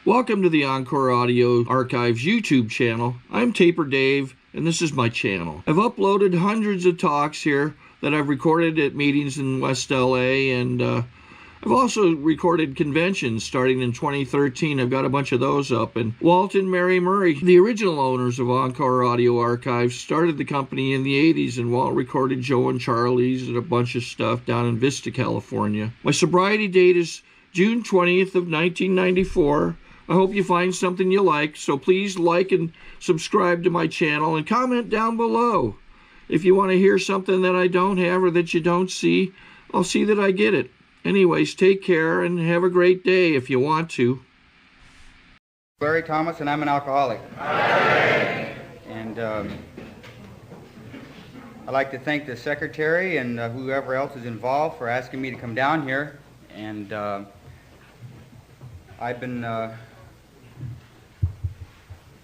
Welcome to the Encore Audio Archives YouTube channel. I'm Taper Dave, and this is my channel. I've uploaded hundreds of talks here that I've recorded at meetings in West LA, and I've also recorded conventions starting in 2013. I've got a bunch of those up. And Walt and Mary Murray, the original owners of Encore Audio Archives, started the company in the 80s, and Walt recorded Joe and Charlie's and a bunch of stuff down in Vista, California. My sobriety date is June 20th of 1994. I hope you find something you like, so please like and subscribe to my channel and comment down below. If you want to hear something that I don't have or that you don't see, I'll see that I get it. Anyways, take care and have a great day if you want to. Larry Thomas, and I'm an alcoholic. Hi. And I'd like to thank the secretary and whoever else is involved for asking me to come down here. And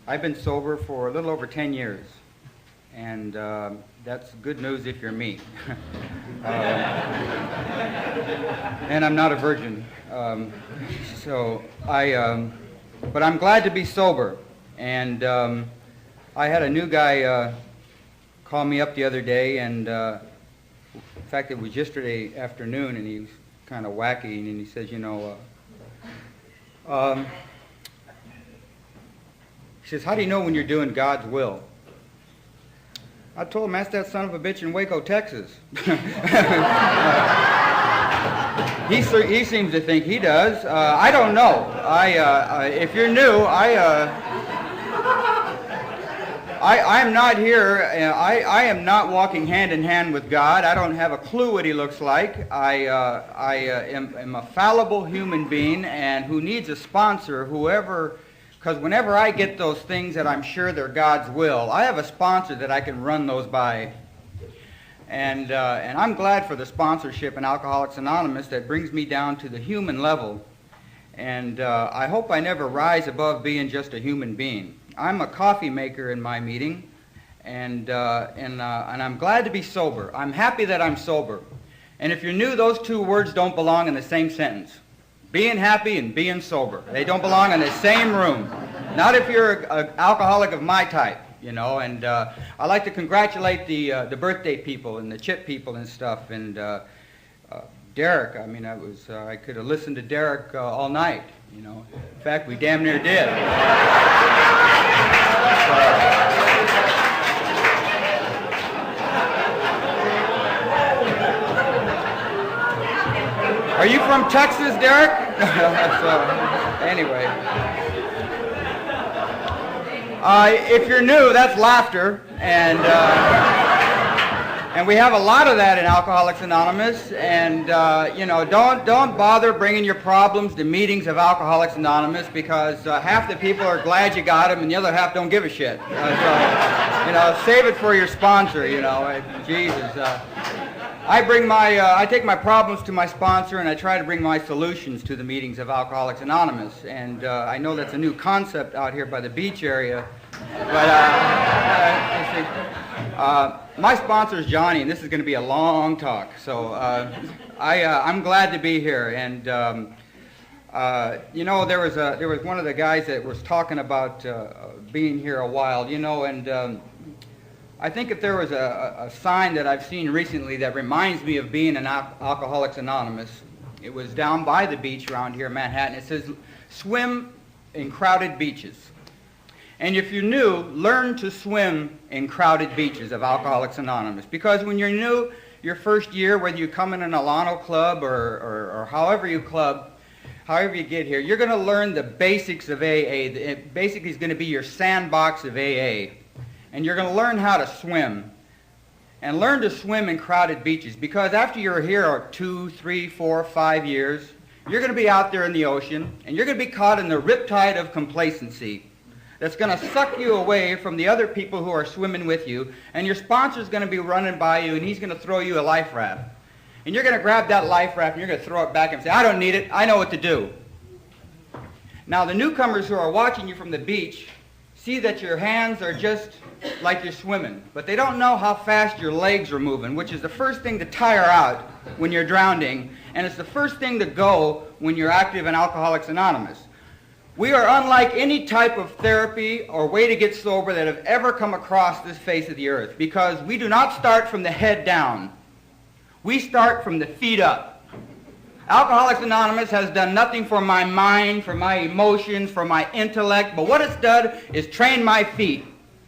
I've been sober for a little over 10 years, and that's good news if you're me. And I'm not a virgin, but I'm glad to be sober. And I had a new guy call me up the other day, and in fact it was yesterday afternoon, and he was kind of wacky, and he says, he says, how do you know when you're doing God's will? I told him, ask that son of a bitch in Waco, Texas. He seems to think he does. I don't know. If you're new, I'm not here. I am not walking hand in hand with God. I don't have a clue what He looks like. I am a fallible human being, and who needs a sponsor, whoever. Because whenever I get those things that I'm sure they're God's will, I have a sponsor that I can run those by. And I'm glad for the sponsorship in Alcoholics Anonymous that brings me down to the human level. And I hope I never rise above being just a human being. I'm a coffee maker in my meeting, and I'm glad to be sober. I'm happy that I'm sober. And if you're new, those two words don't belong in the same sentence. Being happy and being sober. They don't belong in the same room. Not if you're an alcoholic of my type, And I'd like to congratulate the birthday people and the chip people and stuff. And Derek, I could have listened to Derek all night, In fact, we damn near did. Are you from Texas, Derek? Anyway. If you're new, that's laughter, and we have a lot of that in Alcoholics Anonymous. And don't bother bringing your problems to meetings of Alcoholics Anonymous, because half the people are glad you got them, and the other half don't give a shit. Save it for your sponsor. Jesus. I take my problems to my sponsor, and I try to bring my solutions to the meetings of Alcoholics Anonymous. And I know that's a new concept out here by the beach area, but my sponsor is Johnny, and this is going to be a long talk. So I'm glad to be here. And there was one of the guys that was talking about being here a while, and. I think if there was a sign that I've seen recently that reminds me of being an Alcoholics Anonymous, it was down by the beach around here in Manhattan. It says, swim in crowded beaches. And if you're new, learn to swim in crowded beaches of Alcoholics Anonymous. Because when you're new, your first year, whether you come in an Alano club or however you get here, you're going to learn the basics of AA. It basically is going to be your sandbox of AA. And you're going to learn how to swim. And learn to swim in crowded beaches. Because after you're here 2, 3, 4, 5 years, you're going to be out there in the ocean, and you're going to be caught in the riptide of complacency that's going to suck you away from the other people who are swimming with you. And your sponsor's going to be running by you, and he's going to throw you a life raft. And you're going to grab that life raft, and you're going to throw it back and say, I don't need it. I know what to do. Now, the newcomers who are watching you from the beach see that your hands are just like you're swimming, but they don't know how fast your legs are moving, which is the first thing to tire out when you're drowning, and it's the first thing to go when you're active in Alcoholics Anonymous. We are unlike any type of therapy or way to get sober that have ever come across this face of the earth, because we do not start from the head down. We start from the feet up. Alcoholics Anonymous has done nothing for my mind, for my emotions, for my intellect, but what it's done is train my feet.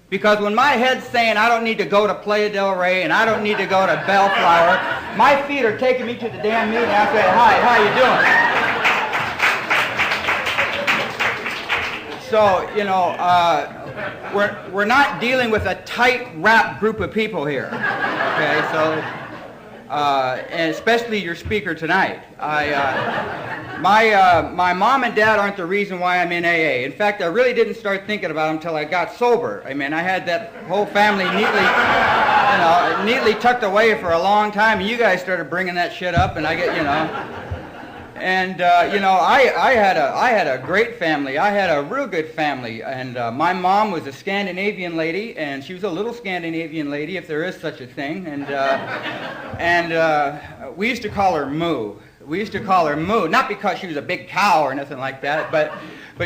Because when my head's saying I don't need to go to Playa Del Rey and I don't need to go to Bellflower, my feet are taking me to the damn meeting and I say, hi, how you doing? So, you know, we're not dealing with a tight-wrapped group of people here, okay? So, and especially your speaker tonight. My mom and dad aren't the reason why I'm in AA. In fact, I really didn't start thinking about them until I got sober. I mean, I had that whole family neatly tucked away for a long time, and you guys started bringing that shit up, and I get, you know. And, you know, I had a great family. I had a real good family. And my mom was a Scandinavian lady, and she was a little Scandinavian lady, if there is such a thing. And we used to call her Moo. We used to call her Moo, not because she was a big cow or nothing like that, but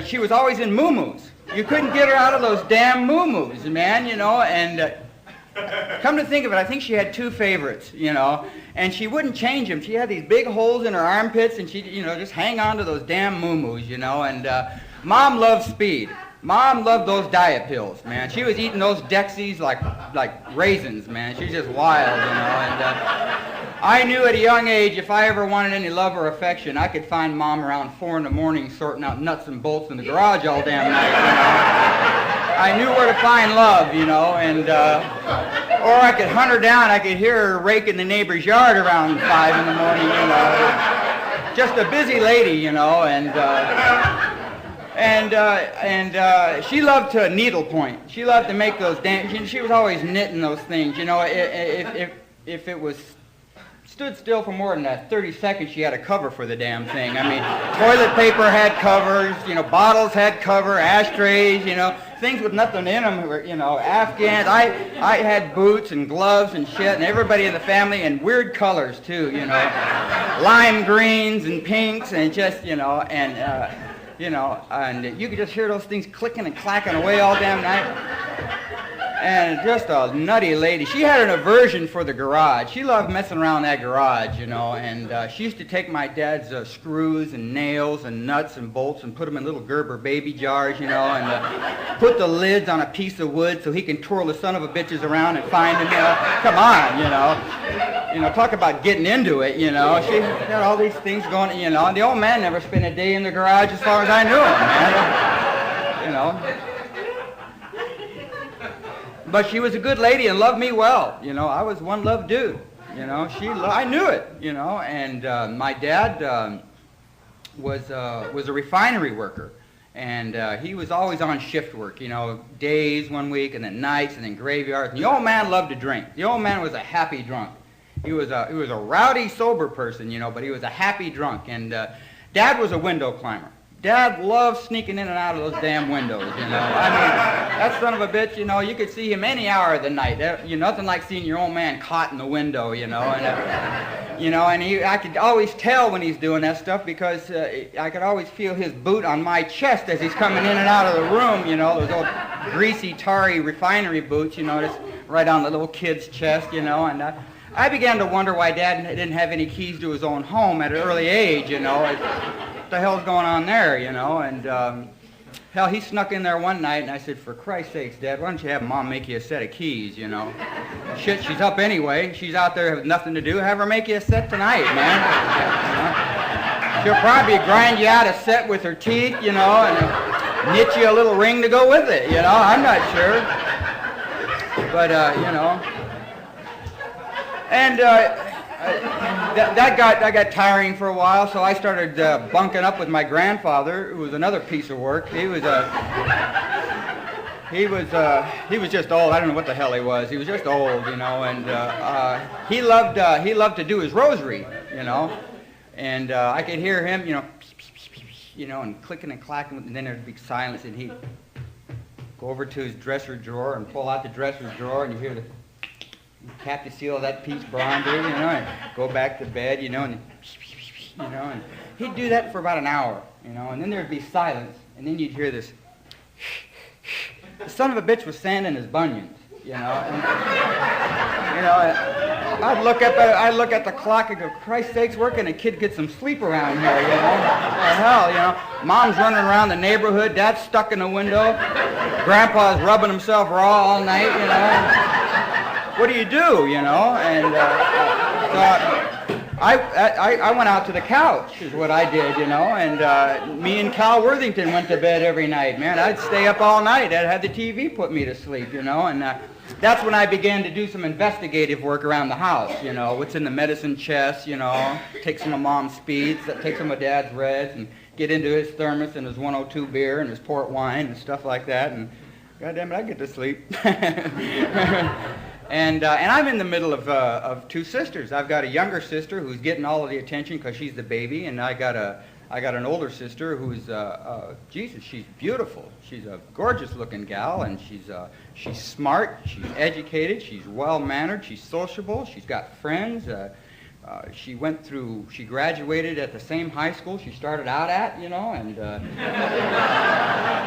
she was always in moo-moos. You couldn't get her out of those damn moo-moos, man, you know. And come to think of it, I think she had two favorites, you know, and she wouldn't change them. She had these big holes in her armpits, and she'd, you know, just hang on to those damn moo-moos, you know. And Mom loved speed. Mom loved those diet pills, man. She was eating those Dexies like raisins, man. She was just wild, you know. And I knew at a young age if I ever wanted any love or affection, I could find Mom around 4 in the morning sorting out nuts and bolts in the garage all damn night, you know. I knew where to find love, you know, and or I could hunt her down. I could hear her raking the neighbor's yard around 5 in the morning, you know. Just a busy lady, you know, and she loved to needlepoint. She loved to make those damn. She was always knitting those things, you know. If it was stood still for more than 30 seconds, she had a cover for the damn thing. I mean, toilet paper had covers, you know, bottles had cover, ashtrays, you know, things with nothing in them were, you know, Afghans. I had boots and gloves and shit, and everybody in the family, and weird colors too, you know, lime greens and pinks, and just, you know, and you could just hear those things clicking and clacking away all damn night. And just a nutty lady. She had an aversion for the garage. She loved messing around that garage, you know, and she used to take my dad's screws and nails and nuts and bolts and put them in little Gerber baby jars, you know, and put the lids on a piece of wood so he can twirl the son of a bitches around and find them, you know. Come on, you know. You know, talk about getting into it, you know. She had all these things going, you know, and the old man never spent a day in the garage as far as I knew him, man. You know. But she was a good lady and loved me well. You know, I was one loved dude. You know, I knew it, you know. And my dad was a refinery worker. And he was always on shift work, you know, days one week and then nights and then graveyards. And the old man loved to drink. The old man was a happy drunk. He was a rowdy, sober person, you know, but he was a happy drunk. And Dad was a window climber. Dad loved sneaking in and out of those damn windows, you know. I mean, that son of a bitch, you know, you could see him any hour of the night. You know, nothing like seeing your old man caught in the window, you know. And, you know, and I could always tell when he's doing that stuff because I could always feel his boot on my chest as he's coming in and out of the room, you know, those old greasy, tarry refinery boots, you know, just right on the little kid's chest, you know. And I began to wonder why Dad didn't have any keys to his own home at an early age, you know. What the hell's going on there, you know? And hell, he snuck in there one night, and I said, for Christ's sakes, Dad, why don't you have Mom make you a set of keys, you know? Shit, she's up anyway. She's out there with nothing to do. Have her make you a set tonight, man. You know? She'll probably grind you out a set with her teeth, you know, and knit you a little ring to go with it, you know? I'm not sure. But, you know. And that got tiring for a while, so I started bunking up with my grandfather, who was another piece of work. He was just old. I don't know what the hell he was. He was just old, you know. And he loved to do his rosary, you know. And I could hear him, you know, and clicking and clacking, and then there'd be silence, and he'd go over to his dresser drawer and pull out the dresser drawer, and you hear the cap the seal of that peach blonde, you know, and go back to bed, you know, and he'd do that for about an hour, you know, and then there'd be silence, and then you'd hear this. The son of a bitch was sanding his bunions, you know. And, you know, I'd look at the clock and go, Christ's sakes, where can a kid get some sleep around here, you know? What the hell, you know? Mom's running around the neighborhood, Dad's stuck in the window, Grandpa's rubbing himself raw all night, you know? What do, you know? And so I went out to the couch, is what I did, you know, and me and Cal Worthington went to bed every night, man. I'd stay up all night. I'd have the TV put me to sleep, you know, and that's when I began to do some investigative work around the house, you know, what's in the medicine chest, you know, take some of Mom's Speeds, take some of Dad's Reds, and get into his thermos and his 102 beer and his port wine and stuff like that, and goddamn it, I get to sleep. And I'm in the middle of two sisters. I've got a younger sister who's getting all of the attention because she's the baby, and I got an older sister who's Jesus, she's beautiful. She's a gorgeous-looking gal, and she's smart, she's educated, she's well-mannered, she's sociable, she's got friends. She graduated at the same high school she started out at, you know, and I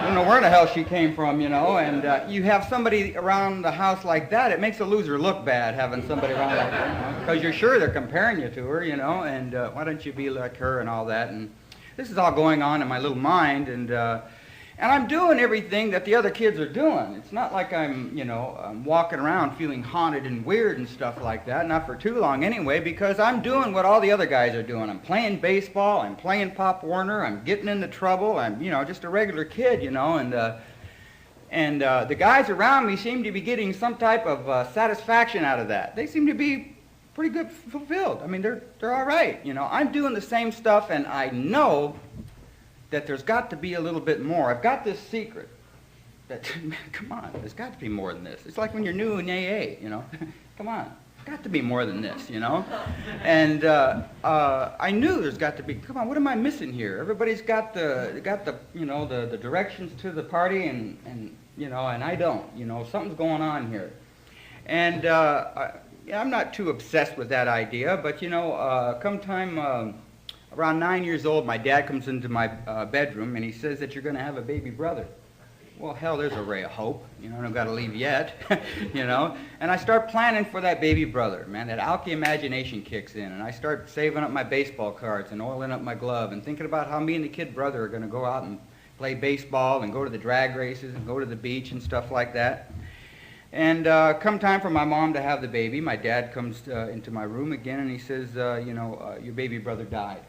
don't know where the hell she came from, you know, and you have somebody around the house like that, it makes a loser look bad having somebody around like that, you know, because you're sure they're comparing you to her, you know, and why don't you be like her and all that, and this is all going on in my little mind, and I'm doing everything that the other kids are doing. It's not like I'm walking around feeling haunted and weird and stuff like that, not for too long anyway, because I'm doing what all the other guys are doing. I'm playing baseball, I'm playing Pop Warner, I'm getting into trouble, I'm, you know, just a regular kid, you know, and the guys around me seem to be getting some type of satisfaction out of that. They seem to be pretty good fulfilled. I mean, they're all right, you know. I'm doing the same stuff, and I know that there's got to be a little bit more. I've got this secret that, man, come on, there's got to be more than this. It's like when you're new in AA, you know. Come on, there's got to be more than this, you know. And I knew there's got to be, come on, what am I missing here? Everybody's got the you know, the directions to the party, and you know, and I don't, you know, something's going on here. And I'm not too obsessed with that idea, but you know, come time, around 9 years old, my dad comes into my bedroom and he says that you're going to have a baby brother. Well, hell, there's a ray of hope. You know, I don't got to leave yet, you know. And I start planning for that baby brother, man. That alky imagination kicks in, and I start saving up my baseball cards and oiling up my glove and thinking about how me and the kid brother are going to go out and play baseball and go to the drag races and go to the beach and stuff like that. And come time for my mom to have the baby, my dad comes into my room again and he says, your baby brother died.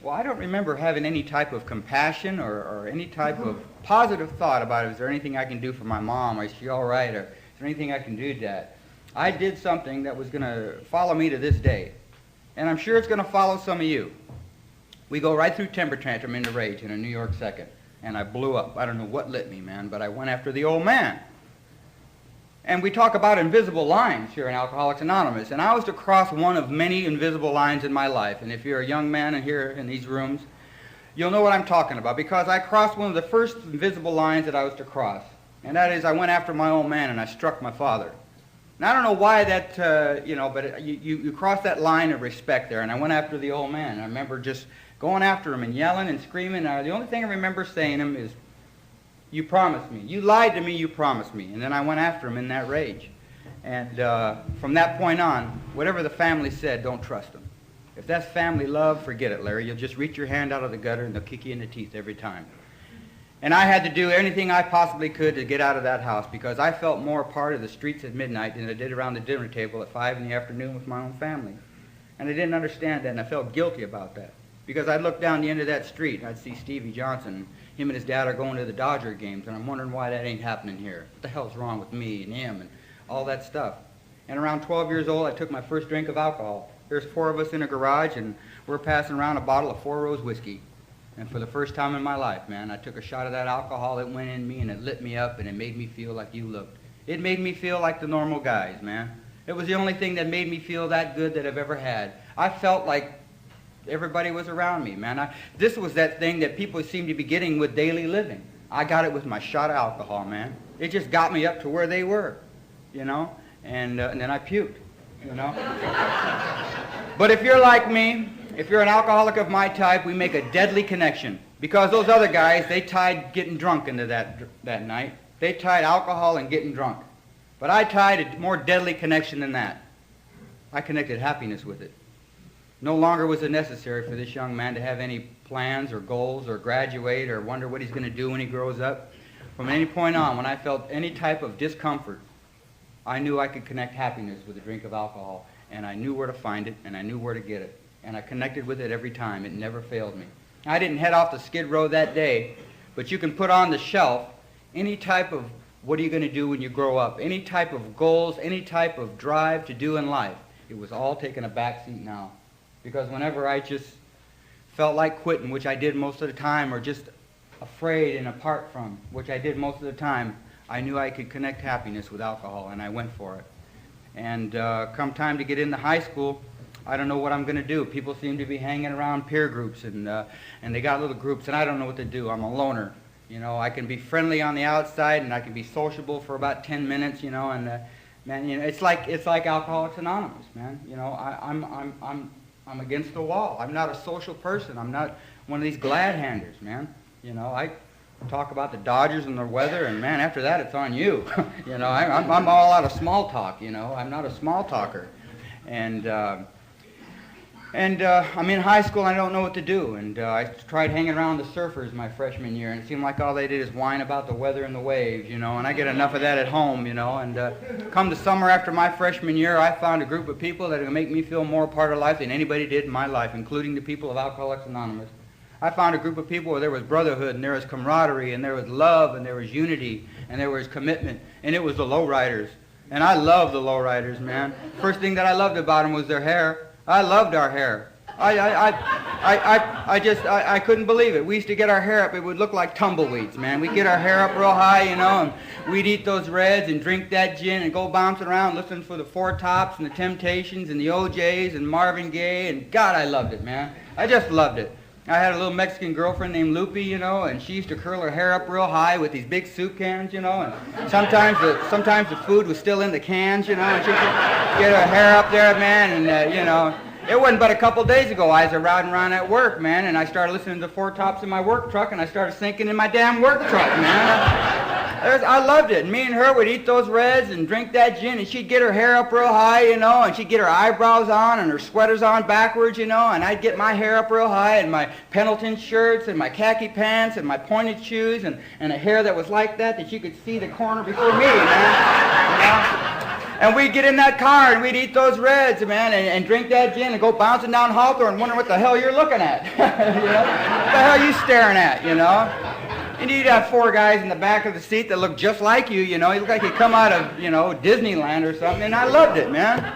Well, I don't remember having any type of compassion or any type of positive thought about it. Is there anything I can do for my mom? Or is she all right? Or is there anything I can do, Dad? I did something that was going to follow me to this day. And I'm sure it's going to follow some of you. We go right through temper tantrum into rage in a New York second. And I blew up. I don't know what lit me, man, but I went after the old man. And we talk about invisible lines here in Alcoholics Anonymous, and I was to cross one of many invisible lines in my life. And if you're a young man in here in these rooms, you'll know what I'm talking about, because I crossed one of the first invisible lines that I was to cross. And that is, I went after my old man and I struck my father. And I don't know why that, but you cross that line of respect there, and I went after the old man. I remember just going after him and yelling and screaming. The only thing I remember saying to him is, "You promised me. You lied to me, you promised me." And then I went after him in that rage. And from that point on, whatever the family said, don't trust them. If that's family love, forget it, Larry. You'll just reach your hand out of the gutter and they'll kick you in the teeth every time. And I had to do anything I possibly could to get out of that house, because I felt more a part of the streets at midnight than I did around the dinner table at 5 in the afternoon with my own family. And I didn't understand that, and I felt guilty about that. Because I'd look down the end of that street and I'd see Stevie Johnson. Him and his dad are going to the Dodger games, and I'm wondering why that ain't happening here. What the hell's wrong with me and him and all that stuff? And around 12 years old, I took my first drink of alcohol. There's 4 of us in a garage, and we're passing around a bottle of 4 Rose whiskey. And for the first time in my life, man, I took a shot of that alcohol. It went in me, and it lit me up, and it made me feel like you looked. It made me feel like the normal guys, man. It was the only thing that made me feel that good that I've ever had. I felt like everybody was around me, man. This was that thing that people seem to be getting with daily living. I got it with my shot of alcohol, man. It just got me up to where they were, you know, and then I puked, you know. But if you're like me, if you're an alcoholic of my type, we make a deadly connection. Because those other guys, they tied getting drunk into that night. They tied alcohol and getting drunk. But I tied a more deadly connection than that. I connected happiness with it. No longer was it necessary for this young man to have any plans or goals or graduate or wonder what he's going to do when he grows up. From any point on, when I felt any type of discomfort, I knew I could connect happiness with a drink of alcohol, and I knew where to find it, and I knew where to get it. And I connected with it every time. It never failed me. I didn't head off the skid row that day, but you can put on the shelf any type of what are you going to do when you grow up, any type of goals, any type of drive to do in life. It was all taking a back seat now. Because whenever I just felt like quitting, which I did most of the time, or just afraid and apart from, which I did most of the time, I knew I could connect happiness with alcohol, and I went for it. And come time to get into high school, I don't know what I'm going to do. People seem to be hanging around peer groups, and they got little groups, and I don't know what to do. I'm a loner. You know, I can be friendly on the outside, and I can be sociable for about 10 minutes, you know, and man, you know, it's like Alcoholics Anonymous, man. You know, I'm against the wall. I'm not a social person. I'm not one of these glad handers, man. You know, I talk about the Dodgers and the weather, and man, after that, it's on you. You know, I'm all out of small talk. You know, I'm not a small talker, and I'm in high school. And I don't know what to do, and I tried hanging around the surfers my freshman year, and it seemed like all they did is whine about the weather and the waves. You know, and I get enough of that at home. You know, and come the summer after my freshman year, I found a group of people that are going to make me feel more a part of life than anybody did in my life, including the people of Alcoholics Anonymous. I found a group of people where there was brotherhood, and there was camaraderie, and there was love, and there was unity, and there was commitment, and it was the lowriders. And I love the lowriders, man. First thing that I loved about them was their hair. I loved our hair. I couldn't believe it. We used to get our hair up, it would look like tumbleweeds, man. We'd get our hair up real high, you know, and we'd eat those reds and drink that gin and go bouncing around listening for the Four Tops and the Temptations and the OJs and Marvin Gaye, and God, I loved it, man. I just loved it. I had a little Mexican girlfriend named Lupe, you know, and she used to curl her hair up real high with these big soup cans, you know, and sometimes the food was still in the cans, you know, and she could get her hair up there, man, and, you know, it wasn't but a couple days ago I was riding around at work, man, and I started listening to the Four Tops in my work truck, and I started sinking in my damn work truck, man. I loved it. And me and her would eat those reds and drink that gin, and she'd get her hair up real high, you know, and she'd get her eyebrows on and her sweaters on backwards, you know, and I'd get my hair up real high and my Pendleton shirts and my khaki pants and my pointed shoes and a hair that was like that you could see the corner before me, man. You know? And we'd get in that car and we'd eat those reds, man, and drink that gin and go bouncing down Hawthorne and wonder what the hell you're looking at. You know? What the hell are you staring at, you know? And you'd have four guys in the back of the seat that looked just like you, you know. You looked like you'd come out of, you know, Disneyland or something, and I loved it, man.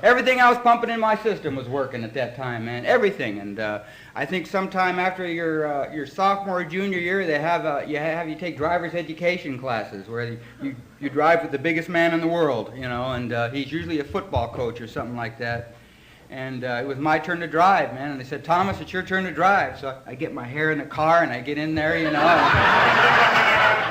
Everything I was pumping in my system was working at that time, man. Everything. And I think sometime after your sophomore or junior year, they have you take driver's education classes where you drive with the biggest man in the world, you know, and he's usually a football coach or something like that. And it was my turn to drive, man. And they said, Thomas, it's your turn to drive. So I get my hair in the car and I get in there, you know.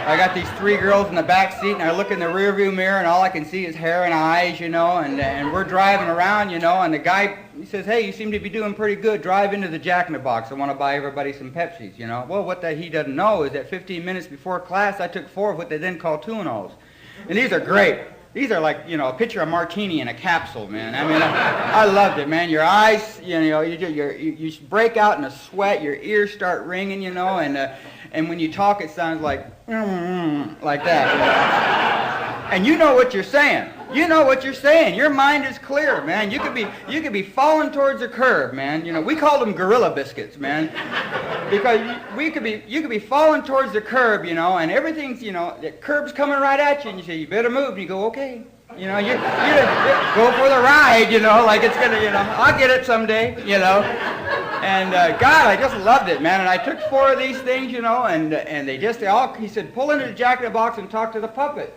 I got these three girls in the back seat, and I look in the rearview mirror, and all I can see is hair and eyes, you know. And we're driving around, you know. And the guy, he says, hey, you seem to be doing pretty good. Drive into the Jack in the Box. I want to buy everybody some Pepsis, you know. Well, what that he doesn't know is that 15 minutes before class, I took 4 of what they then call Tuinos. And these are great. These are like, you know, a pitcher of martini in a capsule, man. I mean, I loved it, man. Your eyes, you know, you break out in a sweat. Your ears start ringing, you know, and when you talk, it sounds like that. You know? And you know what you're saying. You know what you're saying. Your mind is clear, man. You could be falling towards a curb, man. You know, we called them gorilla biscuits, man, because you could be falling towards the curb, you know, and everything's, you know, the curb's coming right at you, and you say, you better move, and you go, okay. You know, you go for the ride, you know, like it's gonna, you know, I'll get it someday, you know. And God, I just loved it, man. And I took 4 of these things, you know, and he said, pull into the Jack in the Box and talk to the puppet.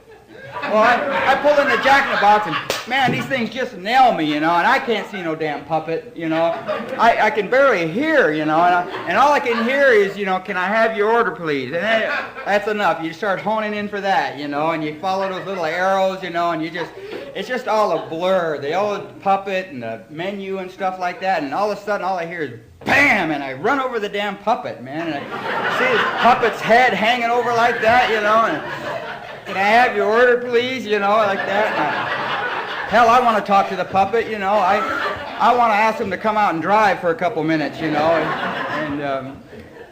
Well, I pull in the Jack in the Box, and man, these things just nail me, you know, and I can't see no damn puppet, you know. I can barely hear, you know, and all I can hear is, you know, can I have your order, please? And that's enough. You start honing in for that, you know, and you follow those little arrows, you know, and it's just all a blur. The old puppet and the menu and stuff like that, and all of a sudden, all I hear is bam, and I run over the damn puppet, man, and I see his puppet's head hanging over like that, you know, and can I have your order, please, you know, like that. Hell, I want to talk to the puppet, you know. I want to ask him to come out and drive for a couple minutes, you know,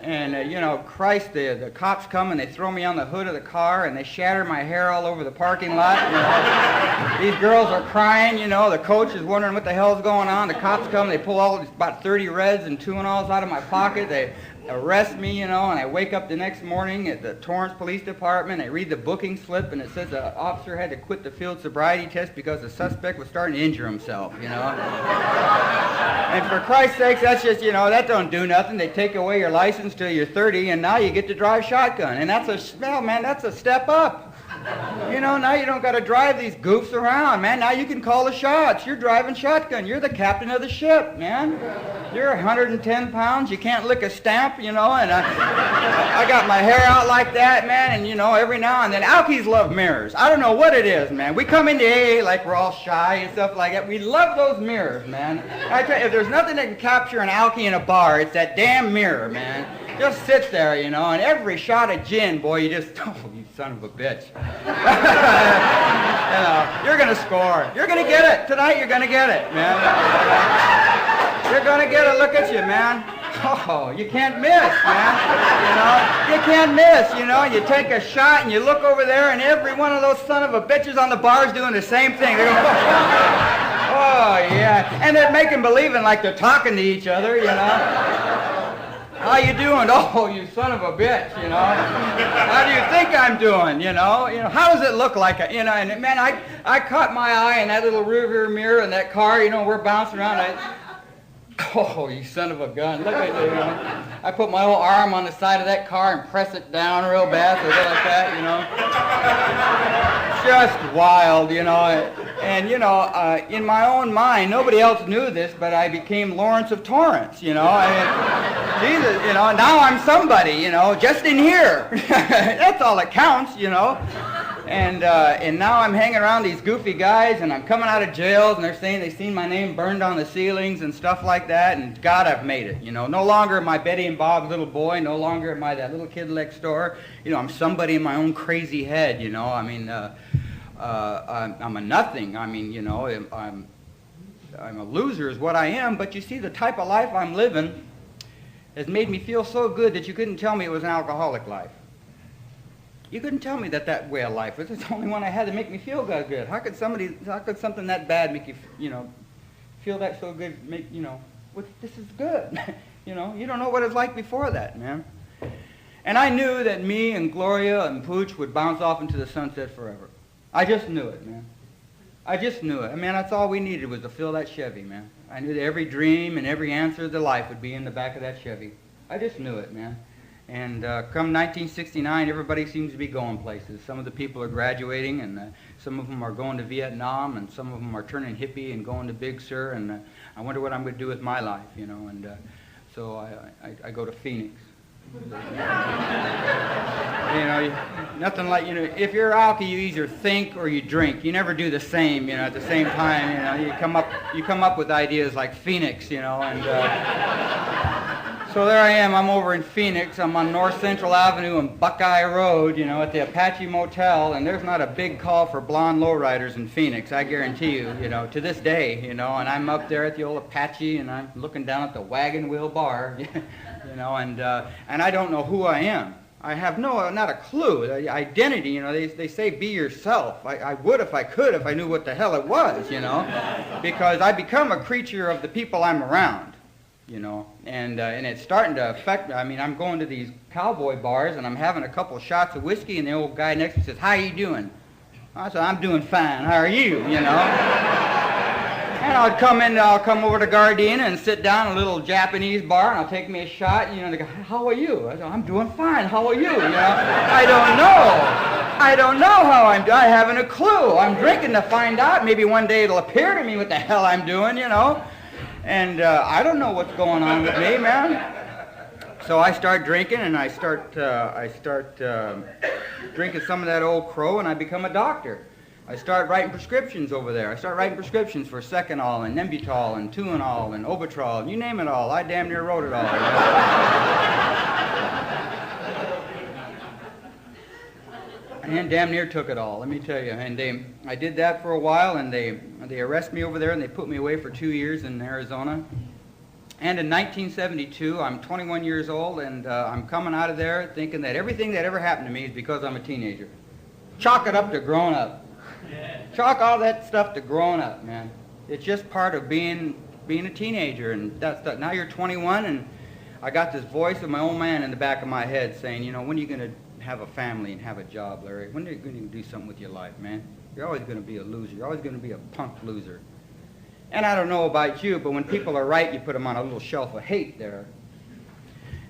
and you know, Christ, the cops come and they throw me on the hood of the car and they shatter my hair all over the parking lot. You know. These girls are crying, you know. The coach is wondering what the hell's going on. The cops come, they pull about 30 reds and 2-and-alls out of my pocket. They arrest me, you know, and I wake up the next morning at the Torrance Police Department. I read the booking slip and it says the officer had to quit the field sobriety test because the suspect was starting to injure himself, you know. And for Christ's sakes, that's just, you know, that don't do nothing. They take away your license till you're 30 and now you get to drive shotgun. And that's a step up. You know, now you don't got to drive these goofs around, man. Now you can call the shots. You're driving shotgun. You're the captain of the ship, man. You're 110 pounds. You can't lick a stamp, you know. And I got my hair out like that, man. And, you know, every now and then, alkies love mirrors. I don't know what it is, man. We come into AA like we're all shy and stuff like that. We love those mirrors, man. I tell you, if there's nothing that can capture an alkie in a bar, it's that damn mirror, man. Just sits there, you know, and every shot of gin, boy, you just, oh, you son of a bitch. You know, you're going to score. You're going to get it. Tonight you're going to get it, man. You're going to get it. Look at you, man. Oh, you can't miss, man. You know, you can't miss, you know. You take a shot and you look over there and every one of those son of a bitches on the bar is doing the same thing. They're going, oh, yeah. And they're making believing like they're talking to each other, you know. How you doing? Oh, you son of a bitch, you know. How do you think I'm doing, you know? How does it look like, you know? And man, I caught my eye in that little rearview mirror in that car, you know, we're bouncing around. Oh, you son of a gun. Look at you, you know. I put my whole arm on the side of that car and press it down real bad, so like that, you know. Just wild, you know. And, you know, in my own mind, nobody else knew this, but I became Lawrence of Torrance, you know. I mean, Jesus, you know, now I'm somebody, you know, just in here. That's all that counts, you know. And now I'm hanging around these goofy guys, and I'm coming out of jails, and they're saying they've seen my name burned on the ceilings and stuff like that, and God, I've made it, you know. No longer am I Betty and Bob's little boy, no longer am I that little kid next door. You know, I'm somebody in my own crazy head, you know. I mean, I'm a nothing. I mean, you know, I'm a loser is what I am, but you see, the type of life I'm living has made me feel so good that you couldn't tell me it was an alcoholic life. You couldn't tell me that way of life was the only one I had to make me feel good. How could something that bad make you, you know, feel that so good, make, you know, this is good. You know, you don't know what it's like before that, man. And I knew that me and Gloria and Pooch would bounce off into the sunset forever. I just knew it, man. I just knew it. I mean, that's all we needed was to fill that Chevy, man. I knew that every dream and every answer to life would be in the back of that Chevy. I just knew it, man. And come 1969, everybody seems to be going places. Some of the people are graduating, and some of them are going to Vietnam, and some of them are turning hippie and going to Big Sur, and I wonder what I'm going to do with my life, you know. And so I go to Phoenix. You know, nothing like, you know, if you're alky, you either think or you drink. You never do the same, you know, at the same time. You know, you come up with ideas like Phoenix, you know, and so there I am. I'm over in Phoenix. I'm on North Central Avenue and Buckeye Road, you know, at the Apache Motel, and there's not a big call for blonde lowriders in Phoenix, I guarantee you, you know, to this day, you know, and I'm up there at the old Apache, and I'm looking down at the Wagon Wheel Bar, you know, and I don't know who I am. I have not a clue. The identity, you know, they say be yourself. I would if I could, if I knew what the hell it was, you know, because I become a creature of the people I'm around. You know, and it's starting to affect me. I mean, I'm going to these cowboy bars, and I'm having a couple shots of whiskey, and the old guy next to me says, "How you doing?" I said, "I'm doing fine. How are you?" You know. And I'll come over to Gardena and sit down in a little Japanese bar, and I'll take me a shot, and, you know, they go, "How are you?" I said, "I'm doing fine. How are you?" You know, I don't know how I'm doing. I haven't a clue. I'm drinking to find out. Maybe one day it'll appear to me what the hell I'm doing, you know. And I don't know what's going on with me, man. So I start drinking, and I start drinking some of that Old Crow, and I become a doctor. I start writing prescriptions over there. I start writing prescriptions for Seconal and Nembutal and Tuinal and Obitrol, and you name it all. I damn near wrote it all. And damn near took it all, let me tell you. And I did that for a while, and they arrested me over there, and they put me away for 2 years in Arizona. And in 1972, I'm 21 years old, and I'm coming out of there thinking that everything that ever happened to me is because I'm a teenager. Chalk it up to growing up. Chalk all that stuff to growing up, man. It's just part of being a teenager. And now you're 21, and I got this voice of my old man in the back of my head saying, you know, when are you going to have a family and have a job, Larry? When are you going to do something with your life, man? You're always going to be a loser. You're always going to be a punk loser. And I don't know about you, but when people are right, you put them on a little shelf of hate there.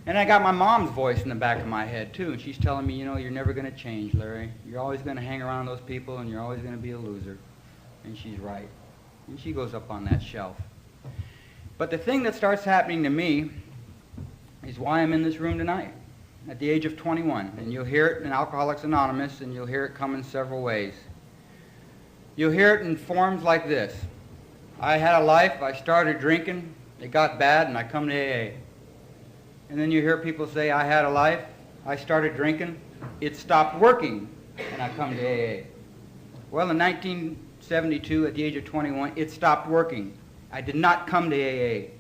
And I got my mom's voice in the back of my head, too, and she's telling me, you know, you're never going to change, Larry. You're always going to hang around those people, and you're always going to be a loser. And she's right. And she goes up on that shelf. But the thing that starts happening to me is why I'm in this room tonight, at the age of 21. And you'll hear it in Alcoholics Anonymous, and you'll hear it come in several ways. You'll hear it in forms like this. I had a life, I started drinking, it got bad, and I come to AA. And then you hear people say, I had a life, I started drinking, it stopped working, and I come to AA. Well, in 1972, at the age of 21, it stopped working. I did not come to AA,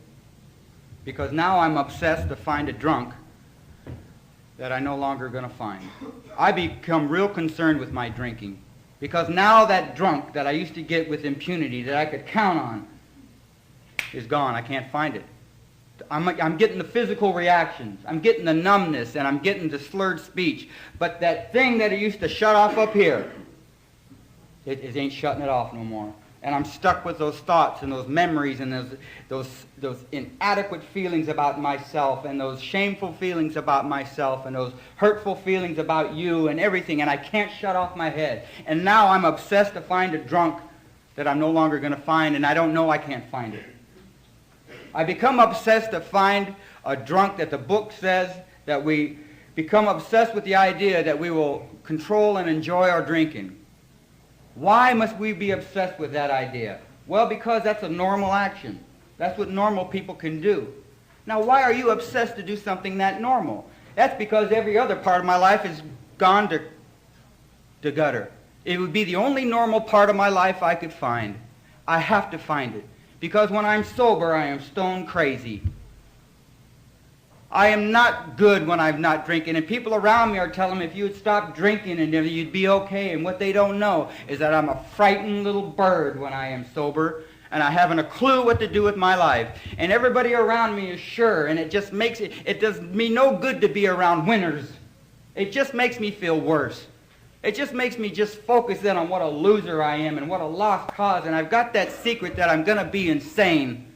because now I'm obsessed to find a drunk that I'm no longer going to find. I become real concerned with my drinking, because now that drunk that I used to get with impunity that I could count on is gone. I can't find it. I'm getting the physical reactions. I'm getting the numbness, and I'm getting the slurred speech. But that thing that it used to shut off up here, it ain't shutting it off no more. And I'm stuck with those thoughts and those memories and those inadequate feelings about myself and those shameful feelings about myself and those hurtful feelings about you and everything, and I can't shut off my head. And now I'm obsessed to find a drunk that I'm no longer going to find, and I don't know I can't find it. I become obsessed to find a drunk that the book says that we become obsessed with the idea that we will control and enjoy our drinking. Why must we be obsessed with that idea? Well, because that's a normal action. That's what normal people can do. Now, why are you obsessed to do something that normal? That's because every other part of my life has gone to gutter. It would be the only normal part of my life I could find. I have to find it. Because when I'm sober, I am stone crazy. I am not good when I'm not drinking, and people around me are telling me if you would stop drinking and you'd be okay, and what they don't know is that I'm a frightened little bird when I am sober, and I haven't a clue what to do with my life. And everybody around me is sure, and it just makes it does me no good to be around winners. It just makes me feel worse. It just makes me just focus in on what a loser I am and what a lost cause, and I've got that secret that I'm going to be insane.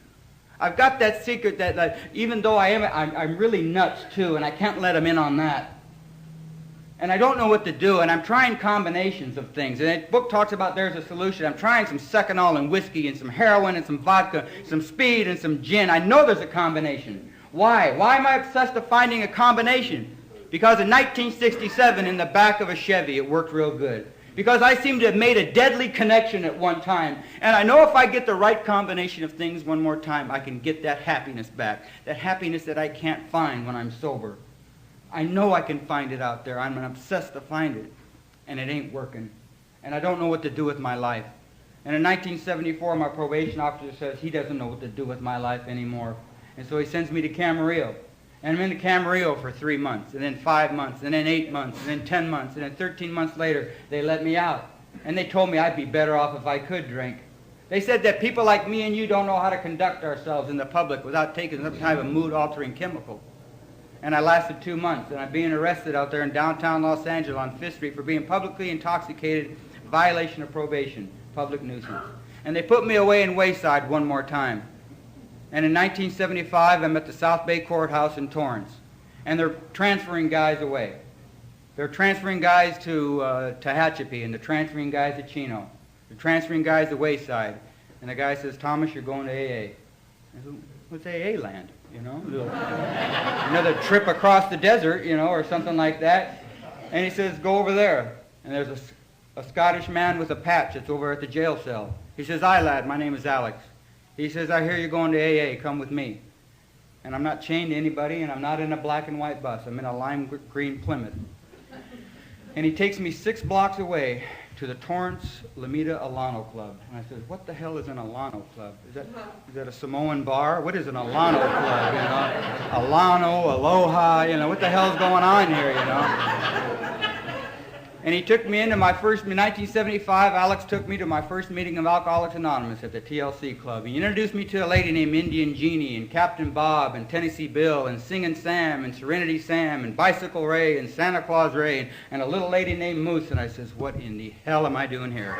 I've got that secret that even though I'm really nuts too, and I can't let them in on that. And I don't know what to do, and I'm trying combinations of things. And the book talks about there's a solution. I'm trying some Seconal and whiskey and some heroin and some vodka, some speed and some gin. I know there's a combination. Why? Why am I obsessed with finding a combination? Because in 1967, in the back of a Chevy, it worked real good. Because I seem to have made a deadly connection at one time. And I know if I get the right combination of things one more time, I can get that happiness back. That happiness that I can't find when I'm sober. I know I can find it out there. I'm obsessed to find it. And it ain't working. And I don't know what to do with my life. And in 1974, my probation officer says he doesn't know what to do with my life anymore. And so he sends me to Camarillo. And I'm in the Camarillo for 3 months, and then 5 months, and then 8 months, and then 10 months, and then 13 months later, they let me out. And they told me I'd be better off if I could drink. They said that people like me and you don't know how to conduct ourselves in the public without taking some kind of a mood-altering chemical. And I lasted 2 months, and I'm being arrested out there in downtown Los Angeles on 5th Street for being publicly intoxicated, violation of probation, public nuisance. And they put me away in Wayside one more time. And in 1975, I'm at the South Bay Courthouse in Torrance. And they're transferring guys away. They're transferring guys to Tehachapi, and they're transferring guys to Chino. They're transferring guys to Wayside. And the guy says, Thomas, you're going to AA. I said, what's AA land? You know, another trip across the desert, you know, or something like that. And he says, go over there. And there's a Scottish man with a patch that's over at the jail cell. He says, "Aye, lad, my name is Alex." He says, "I hear you're going to AA. Come with me." And I'm not chained to anybody, and I'm not in a black and white bus. I'm in a lime green Plymouth. And he takes me 6 blocks away to the Torrance Lameda Alano Club. And I said, "What the hell is an Alano Club? Is that a Samoan bar? What is an Alano Club, you know? Alano, Aloha, you know, what the hell's going on here, you know?" And he took me into my first, in 1975, Alex took me to my first meeting of Alcoholics Anonymous at the TLC Club. He introduced me to a lady named Indian Jeannie, and Captain Bob, and Tennessee Bill, and Singin' Sam, and Serenity Sam, and Bicycle Ray, and Santa Claus Ray, and a little lady named Moose. And I says, "What in the hell am I doing here?"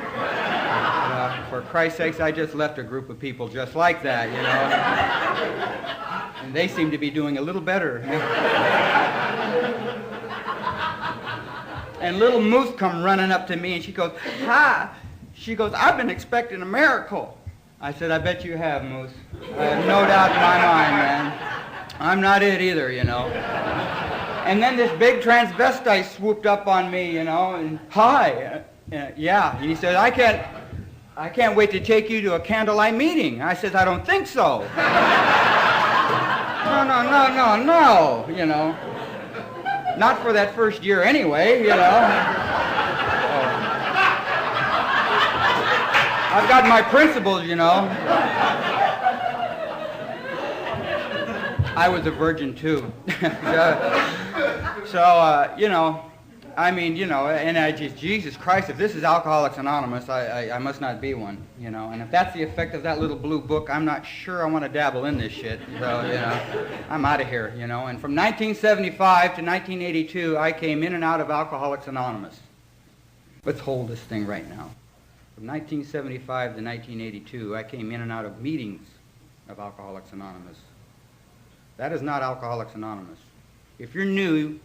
For Christ's sakes, I just left a group of people just like that, you know. And they seem to be doing a little better. And little Moose come running up to me, and she goes, "Hi." She goes, "I've been expecting a miracle." I said, "I bet you have, Moose. I have no doubt in my mind, man. I'm not it either, you know." And then this big transvestite swooped up on me, you know, and, "Hi." Yeah. And he said, I can't wait to take you to a candlelight meeting." I said, "I don't think so." No, you know. Not for that first year anyway, you know. I've got my principles, you know. I was a virgin too. You know, I mean, you know, and I just, Jesus Christ, if this is Alcoholics Anonymous, I must not be one, you know. And if that's the effect of that little blue book, I'm not sure I want to dabble in this shit. So, you know, I'm out of here, you know. And from 1975 to 1982, I came in and out of Alcoholics Anonymous. Let's hold this thing right now. From 1975 to 1982, I came in and out of meetings of Alcoholics Anonymous. That is not Alcoholics Anonymous. If you're new,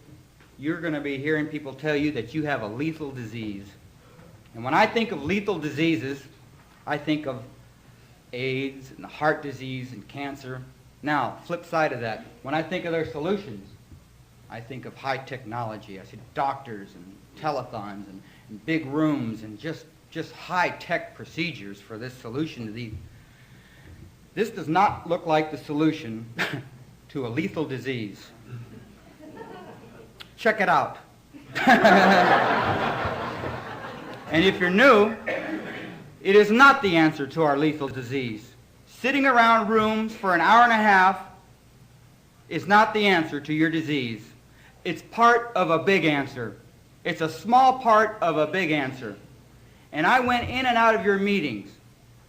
you're going to be hearing people tell you that you have a lethal disease. And when I think of lethal diseases, I think of AIDS and heart disease and cancer. Now, flip side of that, when I think of their solutions, I think of high technology. I see doctors and telethons and big rooms and just high-tech procedures for this solution to these. This does not look like the solution to a lethal disease. Check it out. And if you're new, it is not the answer to our lethal disease. Sitting around rooms for an hour and a half is not the answer to your disease. It's part of a big answer. It's a small part of a big answer. And I went in and out of your meetings.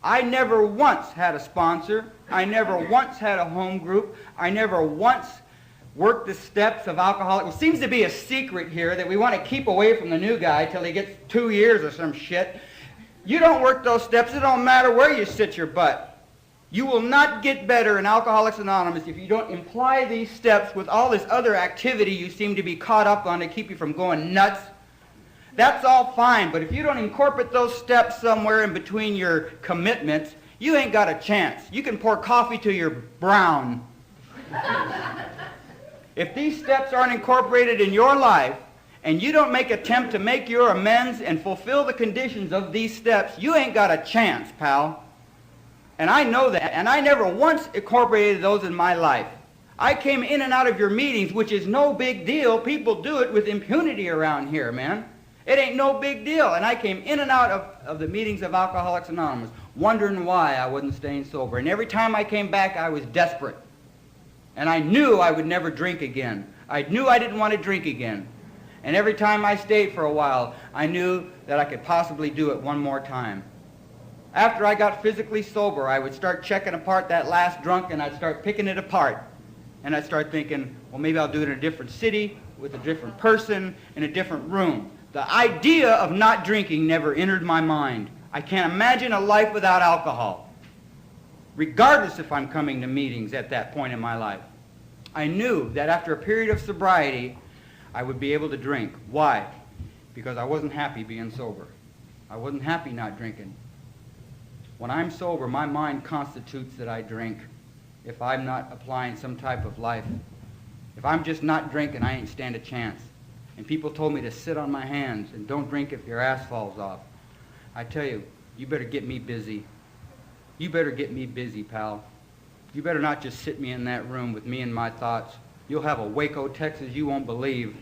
I never once had a sponsor. I never once had a home group. I never once worked the steps of alcoholics. It seems to be a secret here that we want to keep away from the new guy till he gets 2 years or some shit. You don't work those steps. It don't matter where you sit your butt. You will not get better in Alcoholics Anonymous if you don't imply these steps with all this other activity you seem to be caught up on to keep you from going nuts. That's all fine, but if you don't incorporate those steps somewhere in between your commitments, you ain't got a chance. You can pour coffee till you're brown. If these steps aren't incorporated in your life, and you don't make attempt to make your amends and fulfill the conditions of these steps, you ain't got a chance, pal. And I know that, and I never once incorporated those in my life. I came in and out of your meetings, which is no big deal. People do it with impunity around here, man. It ain't no big deal. And I came in and out of the meetings of Alcoholics Anonymous, wondering why I wasn't staying sober. And every time I came back, I was desperate. And I knew I would never drink again. I knew I didn't want to drink again. And every time I stayed for a while, I knew that I could possibly do it one more time. After I got physically sober, I would start checking apart that last drunk, and I'd start picking it apart. And I'd start thinking, well, maybe I'll do it in a different city, with a different person, in a different room. The idea of not drinking never entered my mind. I can't imagine a life without alcohol, regardless if I'm coming to meetings at that point in my life. I knew that after a period of sobriety, I would be able to drink. Why? Because I wasn't happy being sober. I wasn't happy not drinking. When I'm sober, my mind constitutes that I drink if I'm not applying some type of life. If I'm just not drinking, I ain't stand a chance. And people told me to sit on my hands and don't drink if your ass falls off. I tell you, you better get me busy. You better get me busy, pal. You better not just sit me in that room with me and my thoughts. You'll have a Waco, Texas you won't believe.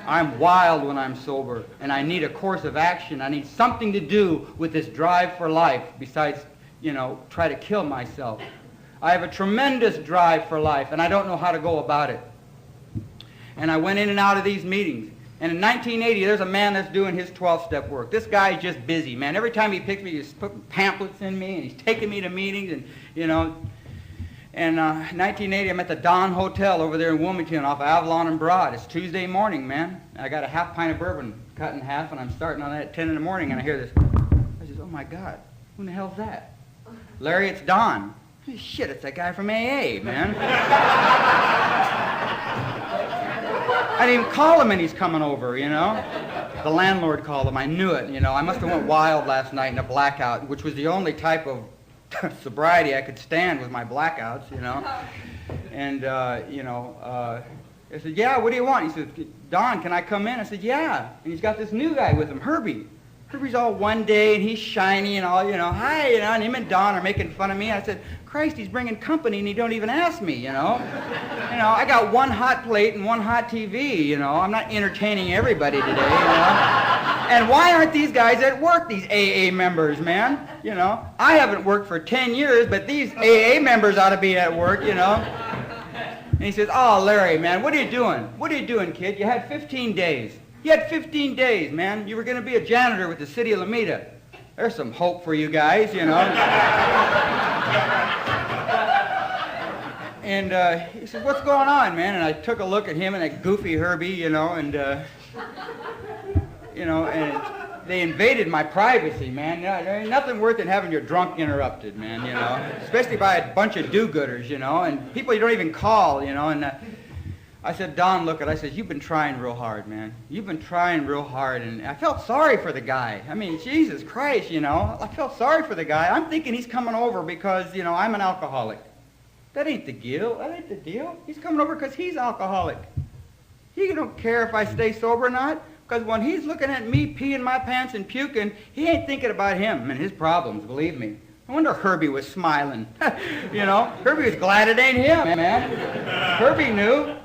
I'm wild when I'm sober, and I need a course of action. I need something to do with this drive for life besides, try to kill myself. I have a tremendous drive for life, and I don't know how to go about it. And I went in and out of these meetings. And in 1980, there's a man that's doing his 12-step work. This guy's just busy, man. Every time he picks me, he's putting pamphlets in me, and he's taking me to meetings, and, And 1980, I'm at the Don Hotel over there in Wilmington off of Avalon and Broad. It's Tuesday morning, man. I got a half pint of bourbon cut in half, and I'm starting on that at 10 in the morning, and I hear this. I says, oh, my God, who in the hell's that? Larry, it's Don. Shit, it's that guy from AA, man. I didn't even call him, and he's coming over, The landlord called him. I knew it, I must have went wild last night in a blackout, which was the only type of sobriety I could stand with my blackouts, And, I said, yeah, what do you want? He said, Don, can I come in? I said, yeah. And he's got this new guy with him, Herbie. Herbie's all one day, and he's shiny and all, hi, and him and Don are making fun of me. I said, Christ, he's bringing company, and he don't even ask me, I got one hot plate and one hot TV, I'm not entertaining everybody today, And why aren't these guys at work, these AA members, man? I haven't worked for 10 years, but these AA members ought to be at work, And he says, oh, Larry, man, what are you doing? What are you doing, kid? You had 15 days. You had 15 days, man. You were going to be a janitor with the city of Alameda. There's some hope for you guys, And he said, what's going on, man? And I took a look at him and that goofy Herbie, and they invaded my privacy, man. There ain't nothing worth it having your drunk interrupted, man, especially by a bunch of do-gooders, and people you don't even call, And I said, Don, look, I said, you've been trying real hard, man. You've been trying real hard, and I felt sorry for the guy. I mean, Jesus Christ, I felt sorry for the guy. I'm thinking he's coming over because, I'm an alcoholic. That ain't the deal. That ain't the deal. He's coming over because he's alcoholic. He don't care if I stay sober or not, because when he's looking at me peeing my pants and puking, he ain't thinking about him and his problems, believe me. I wonder Herbie was smiling. Herbie was glad it ain't him, man. Herbie knew.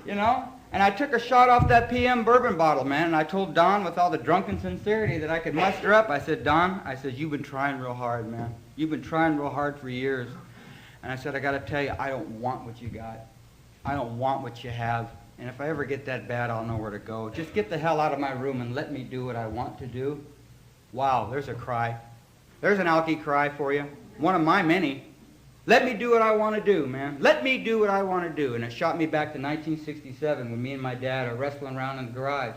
And I took a shot off that PM bourbon bottle, man, and I told Don with all the drunken sincerity that I could muster up, I said, Don, I said, you've been trying real hard, man. You've been trying real hard for years. And I said, I got to tell you, I don't want what you got. I don't want what you have. And if I ever get that bad, I'll know where to go. Just get the hell out of my room and let me do what I want to do. Wow, there's a cry. There's an alky cry for you. One of my many. Let me do what I want to do, man. Let me do what I want to do. And it shot me back to 1967 when me and my dad are wrestling around in the garage.